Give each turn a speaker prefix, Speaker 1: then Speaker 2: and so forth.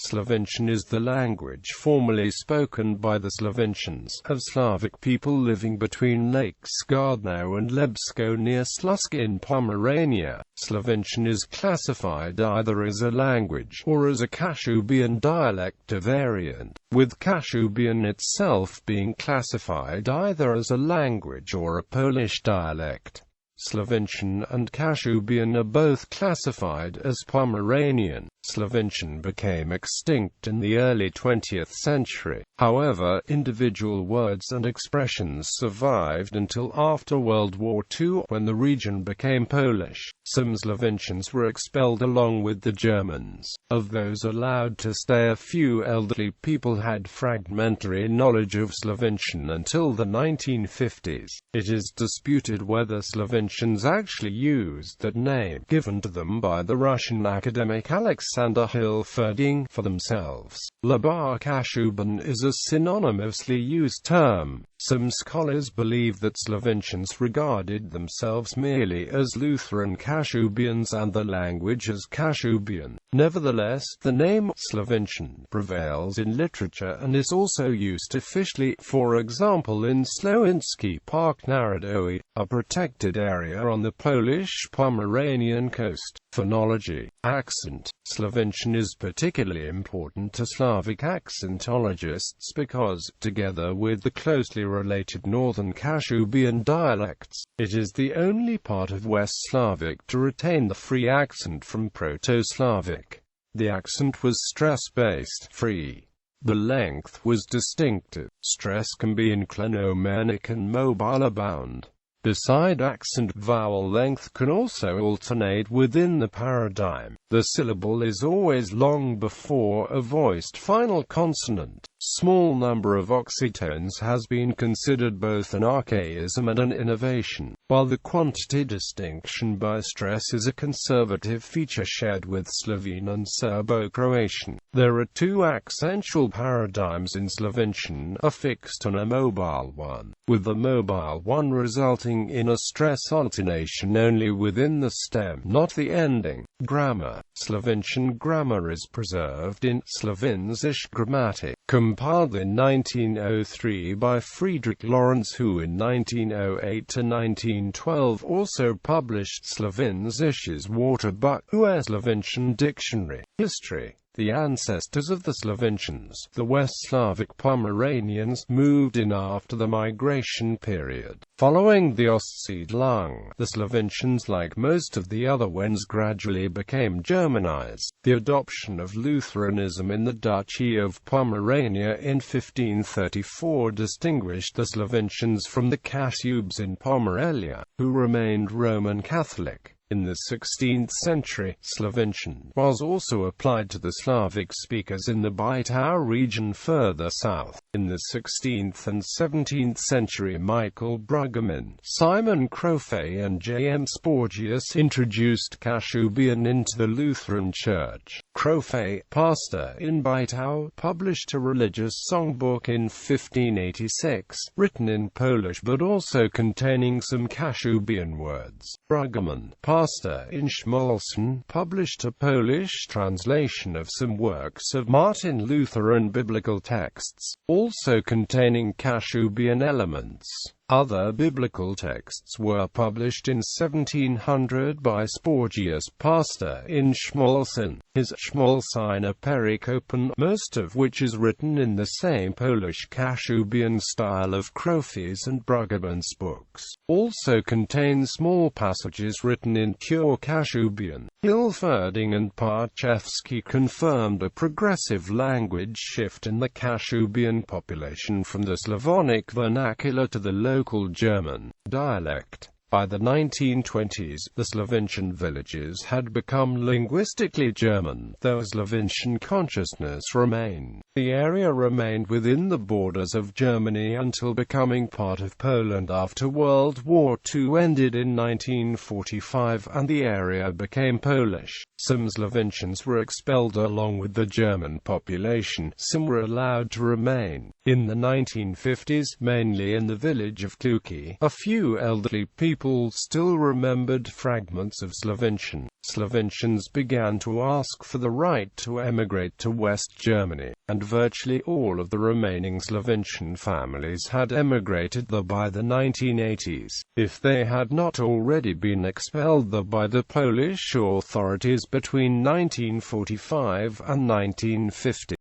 Speaker 1: Slovincian is the language formerly spoken by the Slovincians, a Slavic people living between lakes Gardno and Łebsko near Słupsk in Pomerania. Slovincian is classified either as a language or as a Kashubian dialect variant, with Kashubian itself being classified either as a language or a Polish dialect. Slovincian and Kashubian are both classified as Pomeranian. Slovincian became extinct in the early 20th century. However, individual words and expressions survived until after World War II, when the region became Polish. Some Slovincians were expelled along with the Germans. Of those allowed to stay, a few elderly people had fragmentary knowledge of Slovincian until the 1950s. It is disputed whether Slovincians actually used that name, given to them by the Russian academic Alexander Hilferding, for themselves. Labar Kashubian is a synonymously used term. Some scholars believe that Slovincians regarded themselves merely as Lutheran Kashubians and the language as Kashubian. Nevertheless, the name Slovincian prevails in literature and is also used officially, for example in Slovinsky Park Narodowy, a protected area on the Polish-Pomeranian coast. Phonology. Accent. Slovincian is particularly important to Slavic accentologists because, together with the closely related Northern Kashubian dialects, it is the only part of West Slavic to retain the free accent from Proto-Slavic. The accent was stress-based, free. The length was distinctive. Stress can be inclinomanic and mobile bound. Beside accent, vowel length can also alternate within the paradigm. The syllable is always long before a voiced final consonant. Small number of oxytones has been considered both an archaism and an innovation, while the quantity distinction by stress is a conservative feature shared with Slovene and Serbo-Croatian. There are two accentual paradigms in Slovincian, a fixed and a mobile one, with the mobile one resulting in a stress alternation only within the stem, not the ending. Grammar. Slovincian grammar is preserved in Slovinsche Grammatik, compiled in 1903 by Friedrich Lorenz, who in 1908 to 1912 also published Slovinsches Wörterbuch, a Slovincian dictionary. History. The ancestors of the Slovincians, the West Slavic Pomeranians, moved in after the migration period. Following the Ostsiedlung, the Slovincians, like most of the other Wends, gradually became Germanized. The adoption of Lutheranism in the Duchy of Pomerania in 1534 distinguished the Slovincians from the Kashubs in Pomerania, who remained Roman Catholic. In the 16th century, Slovincian was also applied to the Slavic speakers in the Bitow region further south. In the 16th and 17th century, Michael Brueggemann, Simon Crofet and J. M. Sporgius introduced Kashubian into the Lutheran Church. Crofet, pastor in Bitow, published a religious songbook in 1586, written in Polish but also containing some Kashubian words. Brueggemann, pastor in Śmolsyn, published a Polish translation of some works of Martin Luther and biblical texts, also containing Kashubian elements. Other biblical texts were published in 1700 by Sporgius, pastor in Śmolsyn. His Śmolsina Perikopen, most of which is written in the same Polish Kashubian style of Crofet's and Brueggemann's books, also contain small passages written in pure Kashubian. Hilferding and Parchevsky confirmed a progressive language shift in the Kashubian population from the Slavonic vernacular to the local German dialect. By the 1920s, the Slovincian villages had become linguistically German, though Slovincian consciousness remained. The area remained within the borders of Germany until becoming part of Poland after World War II ended in 1945 and the area became Polish. Some Slovincians were expelled along with the German population. Some were allowed to remain. In the 1950s, mainly in the village of Kluki, a few elderly people still remembered fragments of Slovincian. Slovincians began to ask for the right to emigrate to West Germany, and virtually all of the remaining Slovincian families had emigrated there by the 1980s, if they had not already been expelled there by the Polish authorities between 1945 and 1950.